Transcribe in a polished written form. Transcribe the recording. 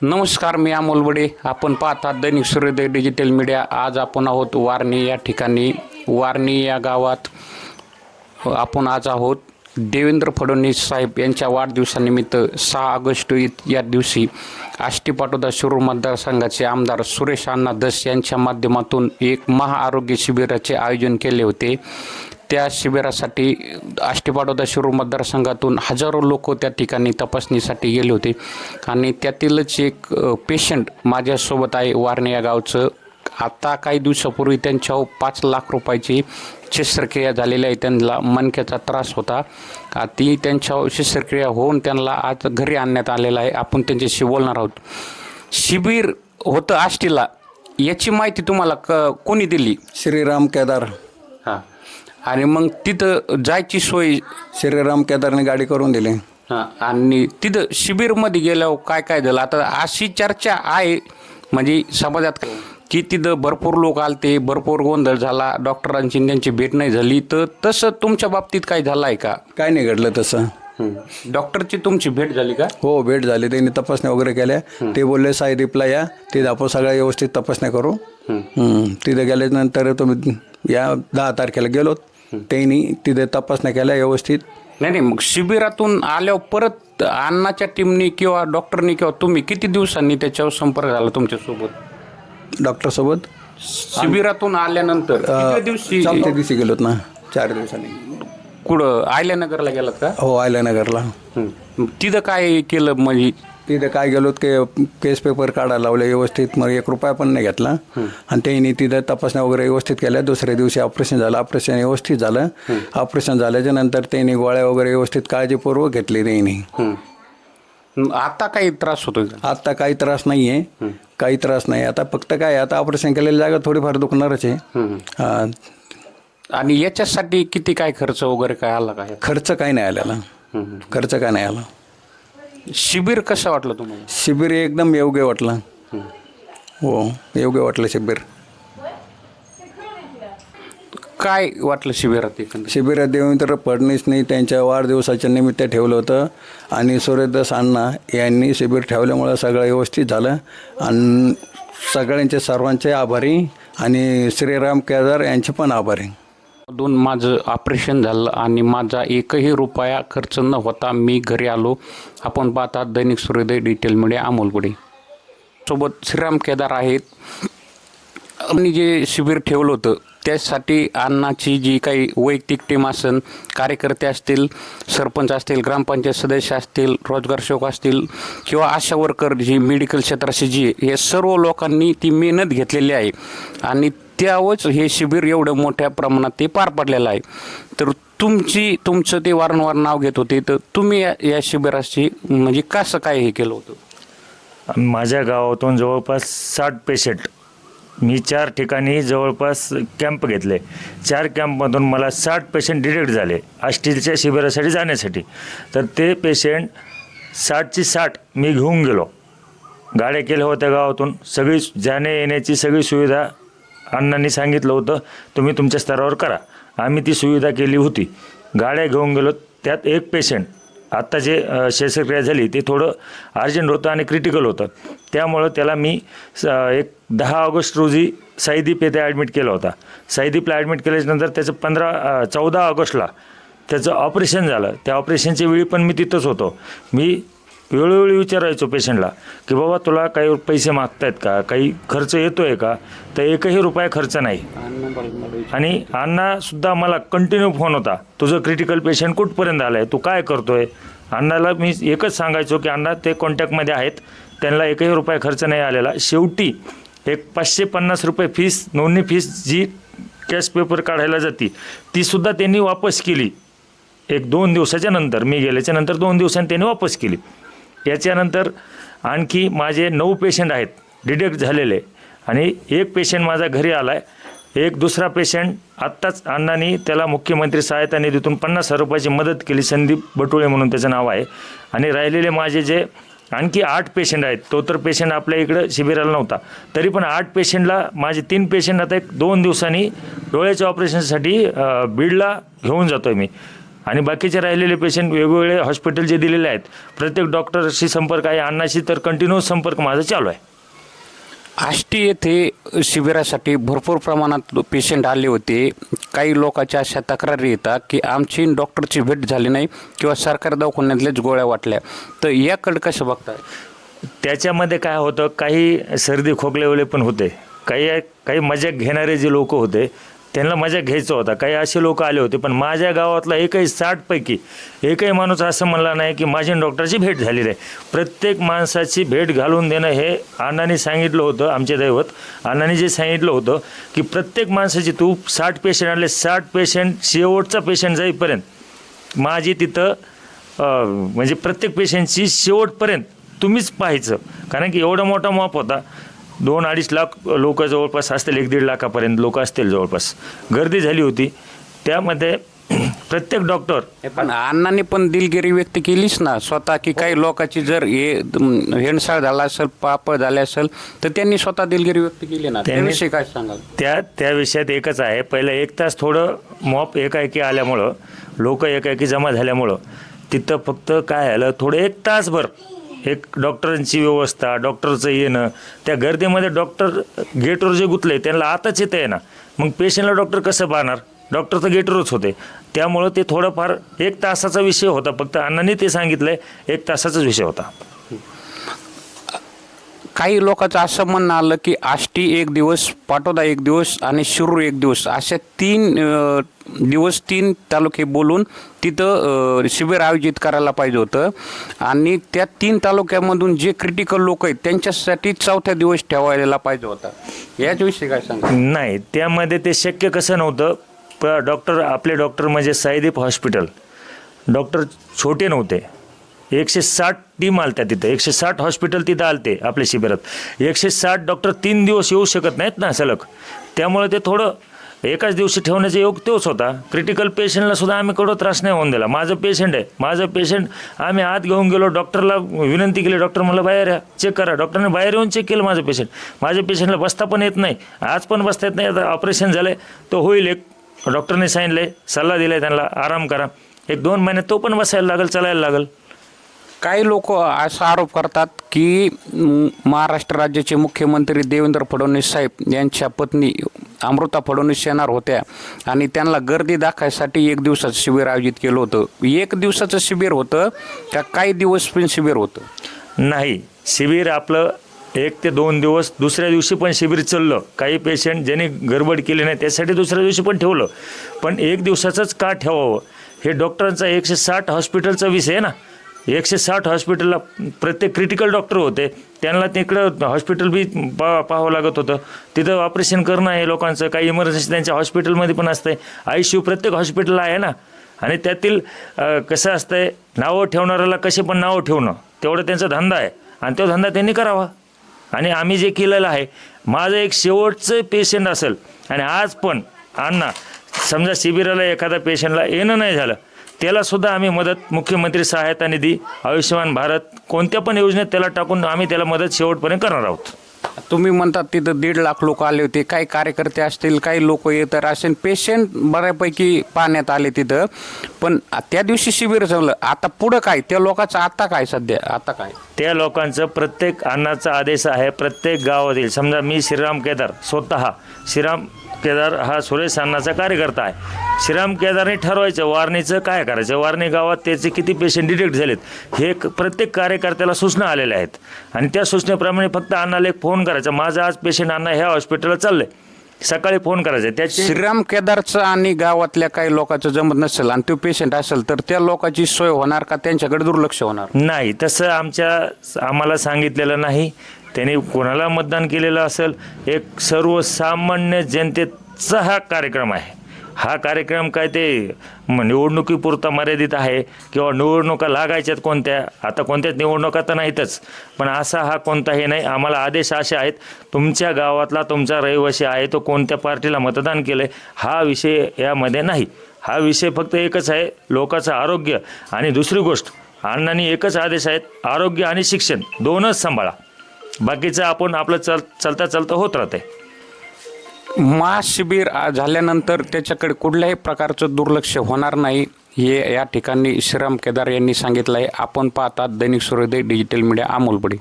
नमस्कार, मी अमोल बडे. आपण पाहतात दैनिक सूर्योदय डिजिटल मीडिया. आज आपण आहोत वारणी या ठिकाणी. वारणी या गावात आपण आज आहोत. देवेंद्र फडणवीस साहेब यांच्या वाढदिवसानिमित्त 6 ऑगस्ट या दिवशी आष्टी पाटोदा शिरूर मतदारसंघाचे आमदार सुरेश अण्णा धस यांच्या माध्यमातून एक महाआरोग्य शिबिराचे आयोजन केले होते. त्या शिबिरासाठी आष्टी पाटोदा शिरूर मतदारसंघातून हजारो लोक त्या ठिकाणी तपासणीसाठी गेले होते आणि त्यातीलच एक पेशंट माझ्यासोबत आहे वारणी या गावचं. आता काही दिवसापूर्वी त्यांच्यावर 5 लाख रुपयाची शस्त्रक्रिया झालेली आहे. त्यांना मणक्याचा त्रास होता. ती त्यांच्यावर शस्त्रक्रिया होऊन त्यांना आज घरी आणण्यात आलेलं आहे. आपण त्यांच्याशी बोलणार आहोत. शिबिर होतं आष्टीला, याची माहिती तुम्हाला कोणी दिली? श्रीराम केदार. हां. आणि मग तिथं जायची सोय श्रीराम केदारने गाडी करून दिली. हां. आणि तिथं शिबिरमध्ये गेल्यावर काय काय झालं? आता अशी चर्चा आहे म्हणजे समाजात की तिथं भरपूर लोक आलते, भरपूर गोंधळ झाला, डॉक्टरांची त्यांची भेट नाही झाली. तर तसं तुमच्या बाबतीत काय झालं आहे का? काय नाही घडलं तसं. डॉक्टरची तुमची भेट झाली का? हो, भेट झाली. त्यांनी तपासण्या वगैरे केल्या. ते बोलले सायदीपला या, तिथे आपण सगळ्या व्यवस्थित तपासण्या करू. तिथे गेल्यानंतर तुम्ही या 10 तारखेला गेलोत. त्यांनी तिथे तपासण्या केल्या व्यवस्थित. नाही, मग शिबिरातून आल्यावर परत अण्णाच्या टीमनी किंवा डॉक्टरनी किंवा तुम्ही किती दिवसांनी त्याच्यावर संपर्क झाला तुमच्यासोबत? डॉक्टरसोबत शिबिरातून आल्यानंतर किती दिवशी? 4थ्या दिवशी गेलोत ना, 4 दिवसांनी. कुठं आयल्यानगरला गेलात का? हो, आयल्यानगरला. तिथं काय केलं म्हणजे? तिथे काय गेलोत की केस पेपर काढायला लावले व्यवस्थित. मग 1 रुपया पण नाही घेतला. आणि त्यांनी तिथे तपासण्या वगैरे व्यवस्थित केल्या. दुसऱ्या दिवशी ऑपरेशन झालं. ऑपरेशन व्यवस्थित झालं. ऑपरेशन झाल्याच्या नंतर त्यांनी गोळ्या वगैरे व्यवस्थित काळजीपूर्वक घेतली त्यांनी. आता काही त्रास होतोय का? आता काही त्रास नाही आहे. काही त्रास नाही. आता फक्त काय, आता ऑपरेशन केलेली जागा थोडीफार दुखणारच आहे. हां. आणि याच्यासाठी किती काय खर्च वगैरे काय आला का? खर्च काही नाही आलेला. खर्च काय नाही आला. शिबिर कसं वाटलं तुम्हाला? शिबिर एकदम योग्य वाटलं. हो, योग्य वाटलं शिबिर. काय वाटलं शिबिरात? शिबिरात देवेंद्र फडणवीसनी त्यांच्या वाढदिवसाच्या निमित्त ठेवलं होतं आणि सूर्यदास अण्णा यांनी शिबिर ठेवल्यामुळं सगळं व्यवस्थित झालं. आणि सगळ्यांचे सर्वांचे आभारी आणि श्रीराम केदार यांचे पण आभारी. माझं ऑपरेशन झालं आणि माझा 1ही रुपया खर्च न होता मी घरी आलो. आपण पाहतात दैनिक सूर्योदय डिजिटल मीडिया. अमोल बडे सोबत श्रीराम केदार आहेत. आणि जे शिबिर ठेवलं होतं त्यासाठी अण्णाची जी काही वैयक्तिक टीम असेल, कार्यकर्ते असतील, सरपंच असतील, ग्रामपंचायत सदस्य असतील, रोजगार सेवक असतील किंवा आशा वर्कर जी मेडिकल क्षेत्राशी जी हे सर्व लोकांनी ती मेहनत घेतलेली आहे आणि त्यावरच हे शिबिर एवढं मोठ्या प्रमाणात ते पार पडलेलं आहे. तर तुमचं ते वारंवार नाव घेत होते. तर तुम्ही या शिबिराशी म्हणजे कसं काय हे केलं होतं? माझ्या गावातून जवळपास 60 पेशंट मी 4 ठिकाणी जवळपास कॅम्प घेतले. 4 कॅम्पमधून मला 60 पेशंट डिटेक्ट झाले आष्टीच्या शिबिरासाठी जाण्यासाठी. तर ते पेशंट 60ची 60 मी घेऊन गेलो. गाड्या केल्या होत्या गावातून. सगळी जाणे येण्याची सगळी सुविधा अण्णांनी सांगितलं होतं तुम्ही तुमच्या स्तरावर करा. आम्ही ती सुविधा केली होती. गाड्या घेऊन गेलो. त्यात एक पेशंट आत्ता जे शस्त्रक्रिया झाली ते थोडं अर्जंट होतं आणि क्रिटिकल होतं. त्यामुळं त्याला मी एक 10 ऑगस्ट रोजी साईदीप येथे ॲडमिट केला होता. साईदीपला ॲडमिट केल्याच्यानंतर त्याचं 14 ऑगस्टला त्याचं ऑपरेशन झालं. त्या ऑपरेशनच्या वेळी पण मी तिथंच होतो. मी वेळोवेळी विचारायचो पेशंटला की बाबा तुला काही पैसे मागतायत का, काही खर्च येतो आहे का? तर 1ही रुपया खर्च नाही. आणि अण्णासुद्धा मला कंटिन्यू फोन होता, तुझं क्रिटिकल पेशंट कुठपर्यंत आलं आहे, तू काय करतो आहे? अण्णाला मी एकच सांगायचो की अण्णा ते कॉन्टॅक्टमध्ये आहेत, त्यांना 1ही रुपया खर्च नाही आलेला. शेवटी एक 550 रुपये फीस, नोंदणी फीस जी कॅश पेपर काढायला जाते तीसुद्धा त्यांनी वापस केली. 1-2 दिवसाच्या नंतर, मी गेल्याच्या नंतर 2 दिवसांनी त्यांनी वापस केली. याच्यानंतर आणखी माझे 9 पेशंट आहेत डिटेक्ट झालेले आणि 1 पेशंट माझा घरी आला आहे. एक दुसरा पेशंट आत्ताच अण्णांनी त्याला मुख्यमंत्री सहायता निधीतून 50,000 रुपयाची मदत केली. संदीप बटुळे म्हणून त्याचं नाव आहे. आणि राहिलेले माझे जे आणखी 8 पेशंट आहेत, तो तर पेशंट आपल्या इकडं शिबिराला नव्हता, तरी पण 8 पेशंटला माझे 3 पेशंट आता 1-2 दिवसांनी डोळ्याच्या ऑपरेशनसाठी बीडला घेऊन जातो आहे मी. आणि बाकीचे राहिलेले पेशंट वेगवेगळे हॉस्पिटल जे दिलेले आहेत, प्रत्येक डॉक्टरशी संपर्क आहे, अण्णाशी तर कंटिन्यूअस संपर्क माझा चालू आहे. आष्टी येथे शिबिरासाठी भरपूर प्रमाणात पेशंट आले होते. काही लोकांच्या अशा तक्रारी येतात की आमची डॉक्टरची भेट झाली नाही किंवा सरकारी दवाखान्यातल्याच गोळ्या वाटल्या, तर याकडे कसं बघताय? त्याच्यामध्ये काय होतं, काही सर्दी खोकलेवाले पण होते, काही मजा घेणारे जे लोक होते त्यांना मजा घ्यायचं होता, काही असे लोक आले होते. पण माझ्या गावातला एकही 60पैकी एकही माणूस असं म्हणला नाही की माझी डॉक्टरची भेट झालेली आहे. प्रत्येक माणसाची भेट घालून देणं हे अण्णांनी सांगितलं होतं. आमचे दैवत अण्णांनी जे सांगितलं होतं की प्रत्येक माणसाची, तू 60 पेशंट आणले, 60 पेशंट शेवटचा पेशंट जाईपर्यंत माझी तिथं म्हणजे प्रत्येक पेशंटची शेवटपर्यंत तुम्हीच पाहायचं. कारण की एवढा मोठा मॉप होता, 2-2.5 लाख लोक जवळपास असतील, 1-1.5 लाखापर्यंत लोक असतील जवळपास. गर्दी झाली होती. त्यामध्ये प्रत्येक डॉक्टर, पण अण्णांनी पण दिलगिरी व्यक्त केलीच ना स्वतः, की काही लोकांची जर हेंडसाळ झाला असेल, पापड झाले असेल, तर त्यांनी स्वतः दिलगिरी व्यक्त केली ना. त्याविषयी काय सांगाल? त्या विषयात एकच आहे, पहिलं 1 तास थोडं मॉप एकाएकी आल्यामुळं, लोक एकाएकी जमा झाल्यामुळं तिथं फक्त काय झालं, थोडं 1 तासभर एक डॉक्टरांची व्यवस्था, डॉक्टरचं येणं, त्या गर्दीमध्ये डॉक्टर गेटवर जे गुतले त्यांना आताच येतं आहे ना, मग पेशंटला डॉक्टर कसं पाहणार? डॉक्टर तर गेटवरच होते. त्यामुळं ते थोडंफार 1 तासाचा विषय होता. फक्त अण्णांनी ते सांगितलं आहे 1 तासाचाच विषय होता. काही लोकांचं असं म्हणणं आलं की आष्टी 1 दिवस, पाटोदा 1 दिवस आणि शिरूर 1 दिवस अशा 3 दिवस 3 तालुके बोलून तिथं शिबिर आयोजित करायला पाहिजे होतं. आणि त्या 3 तालुक्यामधून जे क्रिटिकल लोक आहेत त्यांच्यासाठी 4थ्या दिवस ठेवायला पाहिजे होता. याच्याविषयी काय सांगा? नाही, त्यामध्ये ते शक्य कसं नव्हतं. डॉक्टर, आपले डॉक्टर म्हणजे साईदीप हॉस्पिटल, डॉक्टर छोटे नव्हते. 160 टीम आलत्या तिथं, 160 हॉस्पिटल तिथं आलते आपल्या शिबिरात. 160 डॉक्टर 3 दिवस येऊ शकत नाहीत ना सलग. त्यामुळे ते थोडं एकाच दिवशी ठेवण्याचा योग तोच होता. क्रिटिकल पेशंटला सुद्धा आम्ही कडं त्रास नाही होऊन दिला. माझं पेशंट आहे, माझं पेशंट आम्ही आत घेऊन गेलो, डॉक्टरला विनंती केली, डॉक्टर मला बाहेर या, चेक करा. डॉक्टरने बाहेर येऊन चेक केलं माझं पेशंट. माझ्या पेशंटला बसता पण येत नाही, आज पण बसता येत नाही. आता ऑपरेशन झालं आहे, तो होईल एक, डॉक्टरने सांगितलं आहे, सल्ला दिला आहे त्यांना, आराम करा, 1-2 महिन्यात तो पण बसायला लागेल, चालायला लागेल. काही लोक असा आरोप करतात की महाराष्ट्र राज्याचे मुख्यमंत्री देवेंद्र फडणवीस साहेब यांच्या पत्नी अमृता फडणवीस येणार होत्या आणि त्यांना गर्दी दाखवायसाठी 1 दिवसाचं शिबिर आयोजित केलं होतं. 1 दिवसाचं शिबिर होतं का काही दिवस पण शिबिर होतं? नाही, शिबिर आपलं 1 ते 2 दिवस, दुसऱ्या दिवशी पण शिबिर चाललं. काही पेशंट ज्यांनी गडबड केली नाही त्यासाठी दुसऱ्या दिवशी पण ठेवलं. पण 1 दिवसाचंच का ठेवावं? हे डॉक्टरांचा 160 हॉस्पिटलचा विषय आहे ना. 160 हॉस्पिटलला प्रत्येक क्रिटिकल डॉक्टर होते, त्यांना तिकडं हॉस्पिटल बी पाहावं लागत होतं. तिथं ऑपरेशन करणं आहे लोकांचं, काही इमर्जन्सी त्यांच्या हॉस्पिटलमध्ये पण असतंय. ICU प्रत्येक हॉस्पिटलला आहे ना. आणि त्यातील कसं असतंय, नावं ठेवणाऱ्याला कसे पण नावं ठेवणं, तेवढं त्यांचा धंदा आहे आणि तो धंदा त्यांनी करावा. आणि आम्ही जे केलेलं आहे, माझं एक शेवटचं पेशंट असेल आणि आज पण अण्णा समजा शिबिराला एखादा पेशंटला येणं नाही झालं, त्यालासुद्धा आम्ही मदत, मुख्यमंत्री सहायता निधी, आयुष्यमान भारत, कोणत्या पण योजनेत त्याला टाकून आम्ही त्याला मदत शेवटपर्यंत करणार आहोत. तुम्ही म्हणतात तिथं 1.5 लाख लोक आले होते, काही कार्यकर्ते असतील, काही लोक येतात असेल, पेशंट बऱ्यापैकी पाहण्यात आले तिथं. पण त्या दिवशी शिबिर झालं, आता पुढं काय त्या लोकांचं? आता काय सध्या, आता काय त्या लोकांचं प्रत्येक अण्णाचा आदेश आहे, प्रत्येक गावातील, समजा मी श्रीराम केदार, स्वतः श्रीराम केदार हा सुरेश अण्णाचा कार्यकर्ता आहे. श्रीराम केदारने ठरवायचं वारणीचं काय करायचं, वारणी गावात त्याचे किती पेशंट डिटेक्ट झालेत, हे प्रत्येक कार्यकर्त्याला सूचना आलेल्या आहेत. आणि त्या सूचनेप्रमाणे फक्त अण्णाला एक फोन करायचा, माझं आज पेशंट अण्णा ह्या हॉस्पिटलला चाललंय, सकाळी फोन करायचा. त्याचे श्रीराम केदारचं आणि गावातल्या काही लोकांचं जमत नसेल आणि तो पेशंट असेल तर त्या लोकांची सोय होणार का, त्यांच्याकडे दुर्लक्ष होणार? नाही, तसं आम्हाला सांगितलेलं नाही. त्यांनी कोणाला मतदान केलेलं असेल, एक सर्वसामान्य जनतेचा हा कार्यक्रम आहे. हा कार्यक्रम काय ते निवडणुकीपुरता मर्यादित आहे किंवा निवडणुका लागायच्यात कोणत्या, आता कोणत्याच निवडणुका तर नाहीतच, पण असा हा कोणताही नाही. आम्हाला आदेश असे आहेत, तुमच्या गावातला तुमचा रहिवासी आहे तो कोणत्या पार्टीला मतदान केलं आहे हा विषय यामध्ये नाही. हा विषय फक्त एकच आहे, लोकांचं आरोग्य. आणि दुसरी गोष्ट, अण्णांनी एकच आदेश आहेत, आरोग्य आणि शिक्षण दोनच सांभाळा, बाकीचं आपण आपलं चालता चालता होत राहते. महाशिबिर झाल्यानंतर त्याच्याकडे कुठल्याही प्रकारचं दुर्लक्ष होणार नाही हे या ठिकाणी श्रीराम केदार यांनी सांगितलं आहे. आपण पाहतात दैनिक सूर्योदय डिजिटल मीडिया, अमोल बडी.